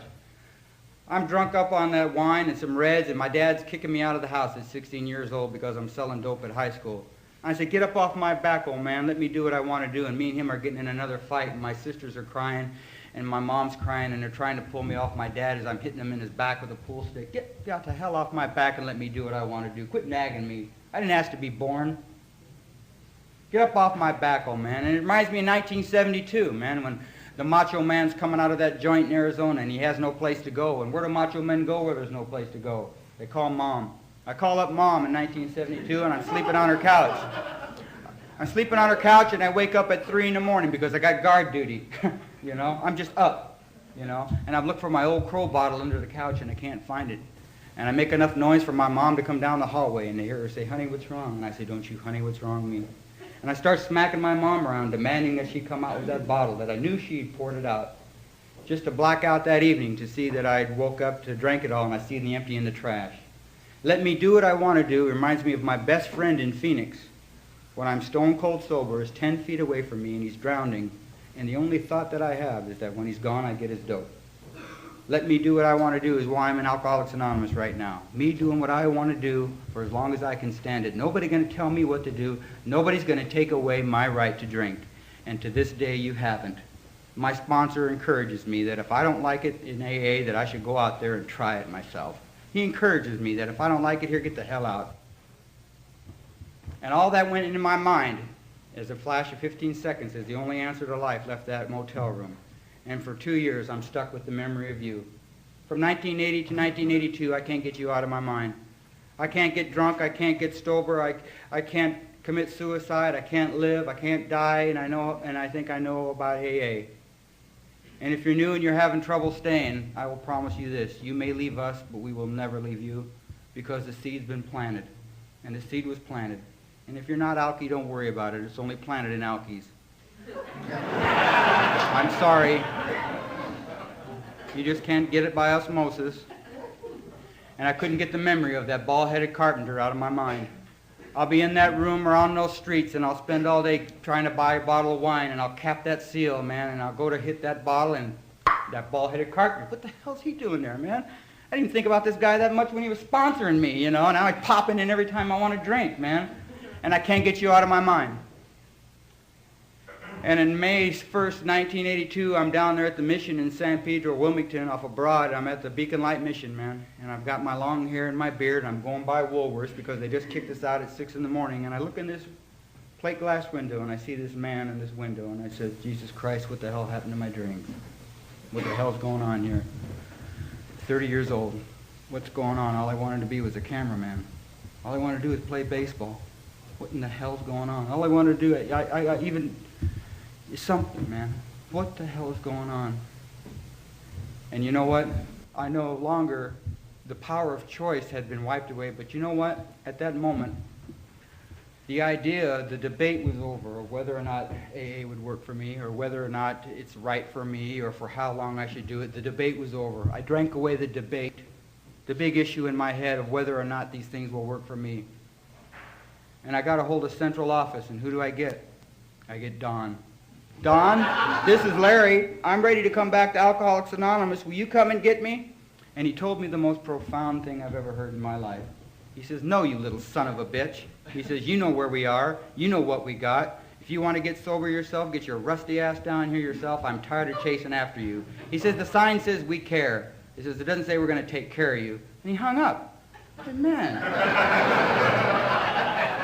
I'm drunk up on that wine and some Reds, and my dad's kicking me out of the house at 16 years old because I'm selling dope at high school. I said, get up off my back, old man. Let me do what I want to do. And me and him are getting in another fight, and my sisters are crying, and my mom's crying, and they're trying to pull me off my dad as I'm hitting him in his back with a pool stick. Get the hell off my back and let me do what I want to do. Quit nagging me. I didn't ask to be born. Get up off my back, old man. And it reminds me of 1972, man, when the macho man's coming out of that joint in Arizona and he has no place to go. And where do macho men go where there's no place to go? They call Mom. I call up Mom in 1972 and I'm sleeping on her couch. I'm sleeping on her couch and I wake up at 3 in the morning because I got guard duty. I'm just up, And I look for my old crow bottle under the couch and I can't find it. And I make enough noise for my mom to come down the hallway and they hear her say, honey, what's wrong? And I say, don't you, honey, what's wrong with me? And I start smacking my mom around, demanding that she come out with that bottle, that I knew she'd poured it out. Just to black out that evening to see that I'd woke up to drink it all and I see the empty in the trash. Let me do what I want to do reminds me of my best friend in Phoenix. When I'm stone cold sober, is 10 feet away from me and he's drowning. And the only thought that I have is that when he's gone, I get his dope. Let me do what I want to do is why I'm in Alcoholics Anonymous right now. Me doing what I want to do for as long as I can stand it. Nobody's going to tell me what to do. Nobody's going to take away my right to drink. And to this day, you haven't. My sponsor encourages me that if I don't like it in AA, that I should go out there and try it myself. He encourages me that if I don't like it here, get the hell out. And all that went into my mind as a flash of 15 seconds as the only answer to life left that motel room. And for 2 years, I'm stuck with the memory of you. From 1980 to 1982, I can't get you out of my mind. I can't get drunk. I can't get sober. I can't commit suicide. I can't live. I can't die. And I think I know about AA. And if you're new and you're having trouble staying, I will promise you this. You may leave us, but we will never leave you, because the seed's been planted. And the seed was planted. And if you're not alky, don't worry about it. It's only planted in alkies. I'm sorry. You just can't get it by osmosis. And I couldn't get the memory of that bald-headed carpenter out of my mind. I'll be in that room or on those streets, and I'll spend all day trying to buy a bottle of wine, and I'll cap that seal, man, and I'll go to hit that bottle, and that bald-headed carpenter, what the hell's he doing there, man? I didn't think about this guy that much when he was sponsoring me, you know, and now I'm popping in every time I want to drink, man. And I can't get you out of my mind. And in May 1st, 1982, I'm down there at the mission in San Pedro, Wilmington, off of Broad. I'm at the Beacon Light Mission, man. And I've got my long hair and my beard. I'm going by Woolworths because they just kicked us out at 6 in the morning. And I look in this plate glass window, and I see this man in this window. And I said, Jesus Christ, what the hell happened to my dreams? What the hell's going on here? 30 years old. What's going on? All I wanted to be was a cameraman. All I wanted to do is play baseball. What in the hell's going on? All I wanted to do, I even... something, man. What the hell is going on? And you know what? I no longer, the power of choice had been wiped away, but you know what? At that moment, the idea, the debate was over of whether or not AA would work for me, or whether or not it's right for me, or for how long I should do it. The debate was over. I drank away the debate, the big issue in my head of whether or not these things will work for me. And I got a hold of central office, and who do I get? I get Don. Don, this is Larry. I'm ready to come back to Alcoholics Anonymous. Will you come and get me? And he told me the most profound thing I've ever heard in my life. He says, no, you little son of a bitch. He says, you know where we are. You know what we got. If you want to get sober yourself, get your rusty ass down here yourself. I'm tired of chasing after you. He says, the sign says we care. He says, it doesn't say we're going to take care of you. And he hung up. I said, man.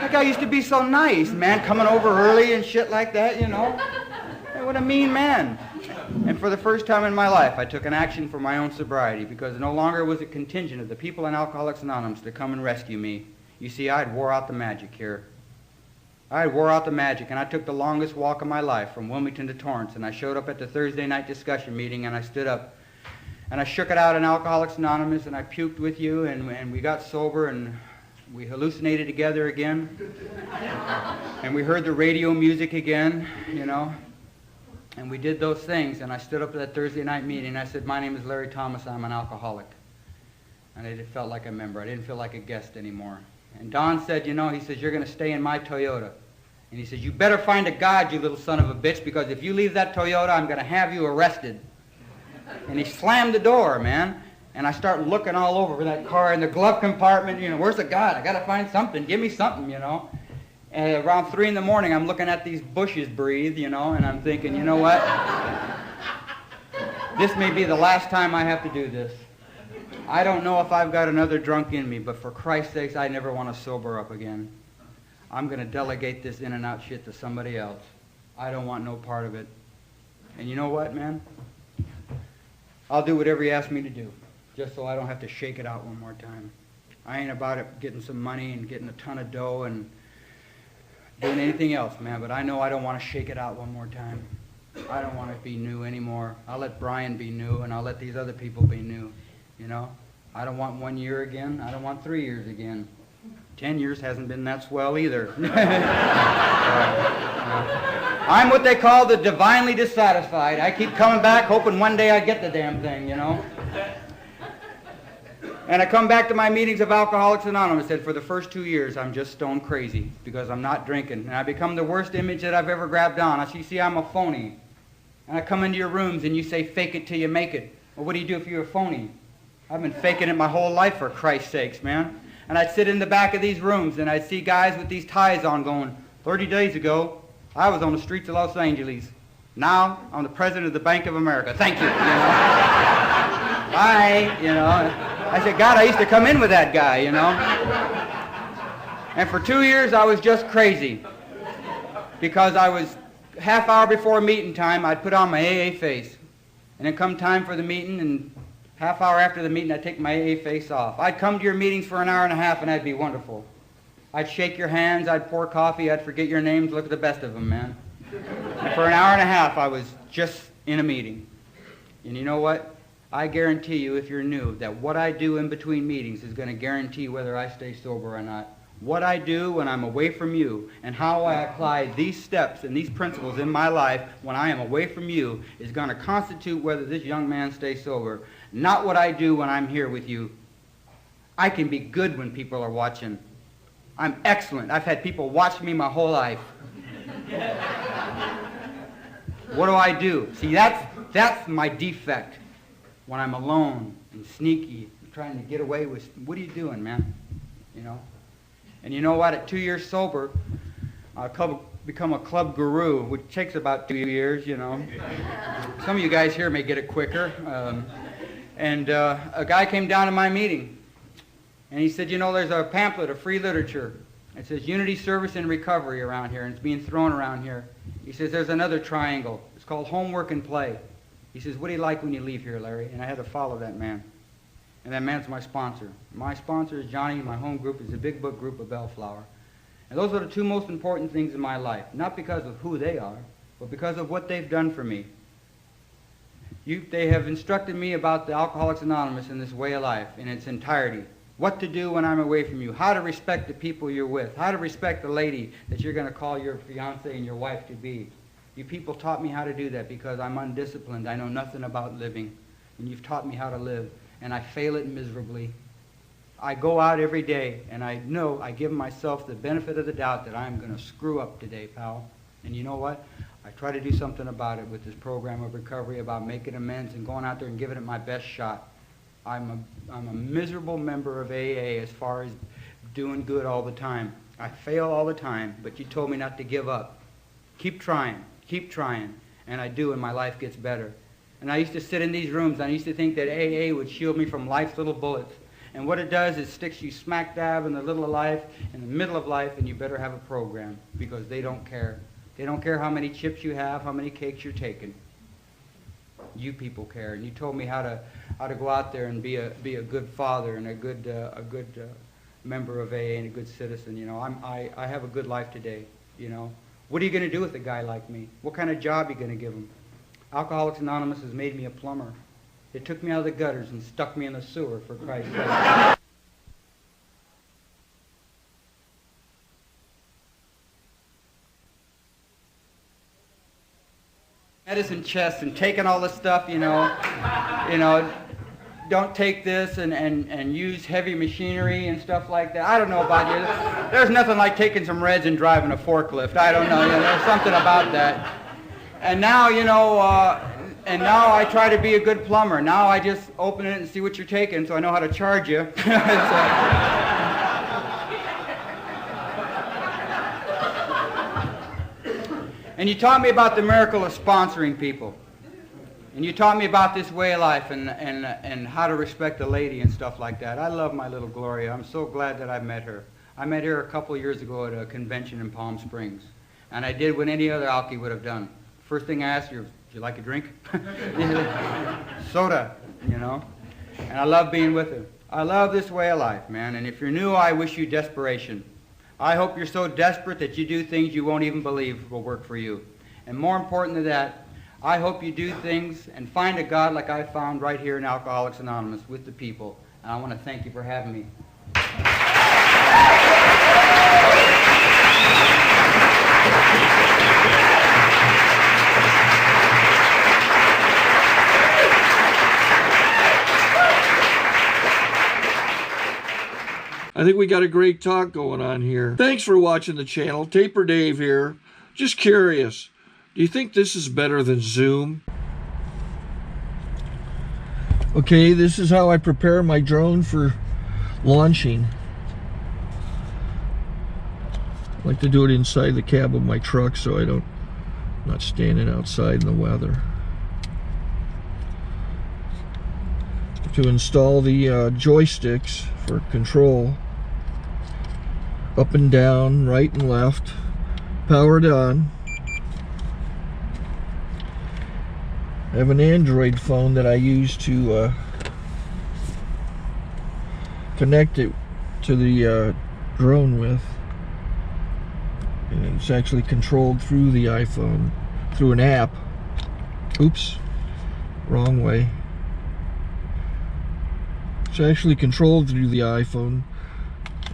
That guy used to be so nice, man, coming over early and shit like that, you know. What a mean man. And for the first time in my life, I took an action for my own sobriety, because no longer was it contingent of the people in Alcoholics Anonymous to come and rescue me. You see, I had wore out the magic here. I had wore out the magic, and I took the longest walk of my life from Wilmington to Torrance, and I showed up at the Thursday night discussion meeting, and I stood up, and I shook it out in Alcoholics Anonymous, and I puked with you, and we got sober, and we hallucinated together again, and we heard the radio music again, you know. And we did those things, and I stood up at that Thursday night meeting, and I said, my name is Larry Thomas, I'm an alcoholic. And it felt like a member. I didn't feel like a guest anymore. And Don said, you know, he says, you're going to stay in my Toyota. And he says, you better find a God, you little son of a bitch, because if you leave that Toyota, I'm going to have you arrested. And he slammed the door, man. And I start looking all over for that car in the glove compartment. You know, where's the God? I got to find something. Give me something, you know. And around 3 in the morning, I'm looking at these bushes breathe, you know, and I'm thinking, you know what? This may be the last time I have to do this. I don't know if I've got another drunk in me, but for Christ's sakes, I never want to sober up again. I'm going to delegate this in and out shit to somebody else. I don't want no part of it. And you know what, man? I'll do whatever you ask me to do, just so I don't have to shake it out one more time. I ain't about it getting some money and getting a ton of dough and doing anything else, man, but I know I don't want to shake it out one more time. I don't want to be new anymore. I'll let Brian be new, and I'll let these other people be new, you know? I don't want 1 year again. I don't want 3 years again. 10 years hasn't been that swell either. I'm what they call the divinely dissatisfied. I keep coming back hoping one day I get the damn thing, you know? And I come back to my meetings of Alcoholics Anonymous, and for the first 2 years, I'm just stone crazy because I'm not drinking. And I become the worst image that I've ever grabbed on. You see, I'm a phony. And I come into your rooms, and you say, fake it till you make it. Well, what do you do if you're a phony? I've been faking it my whole life, for Christ's sakes, man. And I'd sit in the back of these rooms, and I'd see guys with these ties on going, 30 days ago, I was on the streets of Los Angeles. Now, I'm the president of the Bank of America. Thank you, you know. Bye, you know. I said, God, I used to come in with that guy, you know. And for 2 years, I was just crazy. Because I was, half hour before meeting time, I'd put on my AA face. And then come time for the meeting, and half hour after the meeting, I'd take my AA face off. I'd come to your meetings for an hour and a half, and that'd be wonderful. I'd shake your hands, I'd pour coffee, I'd forget your names, look at the best of them, man. And for an hour and a half, I was just in a meeting. And you know what? I guarantee you, if you're new, that what I do in between meetings is going to guarantee whether I stay sober or not. What I do when I'm away from you and how I apply these steps and these principles in my life when I am away from you is going to constitute whether this young man stays sober. Not what I do when I'm here with you. I can be good when people are watching. I'm excellent. I've had people watch me my whole life. What do I do? See, that's my defect. When I'm alone and sneaky, trying to get away with, what are you doing, man? You know? And you know what? At 2 years sober, I'll become a club guru, which takes about 2 years, you know. Some of you guys here may get it quicker. A guy came down to my meeting, and he said, you know, there's a pamphlet of free literature. It says Unity, Service, and Recovery around here, and it's being thrown around here. He says, there's another triangle. It's called Homework and Play. He says, what do you like when you leave here, Larry? And I had to follow that man. And that man's my sponsor. My sponsor is Johnny. My home group is the Big Book group of Bellflower. And those are the two most important things in my life. Not because of who they are, but because of what they've done for me. They have instructed me about the Alcoholics Anonymous and this way of life in its entirety. What to do when I'm away from you. How to respect the people you're with. How to respect the lady that you're going to call your fiancé and your wife to be. You people taught me how to do that because I'm undisciplined. I know nothing about living. And you've taught me how to live. And I fail it miserably. I go out every day, and I know I give myself the benefit of the doubt that I'm going to screw up today, pal. And you know what? I try to do something about it with this program of recovery, about making amends and going out there and giving it my best shot. I'm a miserable member of AA as far as doing good all the time. I fail all the time, but you told me not to give up. Keep trying, and I do, and my life gets better. And I used to sit in these rooms, and I used to think that AA would shield me from life's little bullets. And what it does is sticks you smack dab in the middle of life, and you better have a program, because they don't care. They don't care how many chips you have, how many cakes you're taking. You people care, and you told me how to go out there and be a good father and a good member of AA and a good citizen. You know, I have a good life today. You know, what are you going to do with a guy like me? What kind of job are you going to give him? Alcoholics Anonymous has made me a plumber. It took me out of the gutters and stuck me in the sewer, for Christ's sake. Medicine chest and taking all this stuff, you know, don't take this and use heavy machinery and stuff like that. I don't know about you. There's nothing like taking some Reds and driving a forklift. I don't know. You know, there's something about that. And now, you know, now I try to be a good plumber. Now I just open it and see what you're taking, so I know how to charge you. And you taught me about the miracle of sponsoring people. And you taught me about this way of life and how to respect a lady and stuff like that. I love my little Gloria. I'm so glad that I met her. I met her a couple years ago at a convention in Palm Springs. And I did what any other alkie would have done. First thing I asked her, "Do you like a drink?" Soda, you know. And I love being with her. I love this way of life, man. And if you're new, I wish you desperation. I hope you're so desperate that you do things you won't even believe will work for you. And more important than that, I hope you do things and find a God like I found right here in Alcoholics Anonymous with the people. And I want to thank you for having me. I think we got a great talk going on here. Thanks for watching the channel. Taper Dave here. Just curious, do you think this is better than Zoom? Okay, this is how I prepare my drone for launching. I like to do it inside the cab of my truck so I'm not standing outside in the weather. To install the joysticks for control, up and down, right and left, powered on. I have an Android phone that I use to connect it to the drone with, and it's actually controlled through the iPhone through an app. Oops, wrong way. It's actually controlled through the iPhone,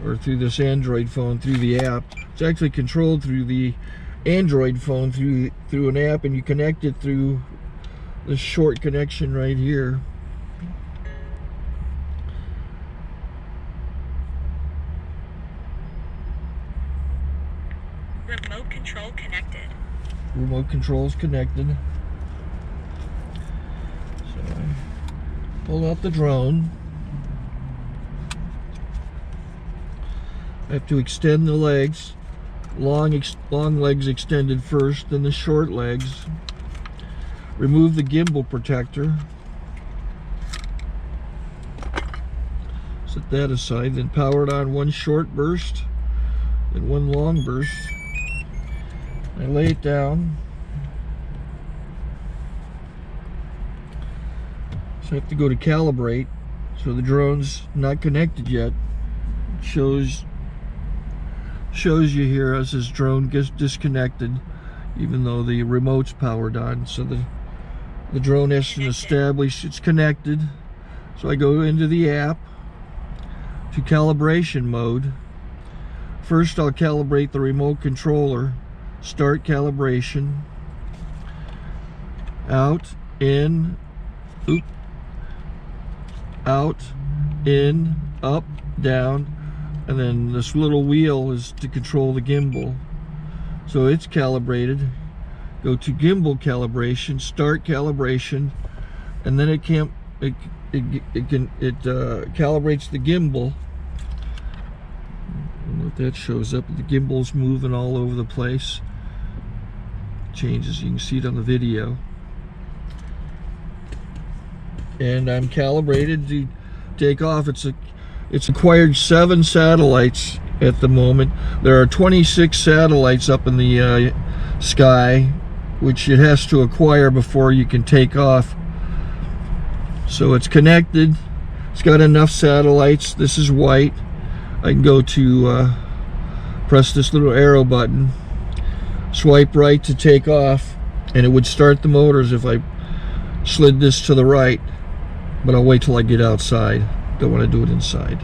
or through this Android phone through the app. It's actually controlled through the Android phone through an app, and you connect it through this short connection right here. Remote control connected. Remote control's connected. So I pull out the drone. I have to extend the legs. Long legs extended first, then the short legs. Remove the gimbal protector. Set that aside, then power it on one short burst and one long burst. I lay it down. So I have to go to calibrate. So the drone's not connected yet. It shows you here as this drone gets disconnected, even though the remote's powered on. So the drone has to establish it's connected. So I go into the app to calibration mode. First I'll calibrate the remote controller. Start calibration. Out, in, oop, out, in, up, down, and then this little wheel is to control the gimbal. So it's calibrated. Go to gimbal calibration, start calibration, and then it calibrates the gimbal. I don't know if that shows up. The gimbal's moving all over the place. Changes, you can see it on the video. And I'm calibrated to take off. It's acquired 7 satellites at the moment. There are 26 satellites up in the sky, which it has to acquire before you can take off. So it's connected. It's got enough satellites. This is white. I can go to press this little arrow button, swipe right to take off, and it would start the motors if I slid this to the right, but I'll wait till I get outside. Don't want to do it inside.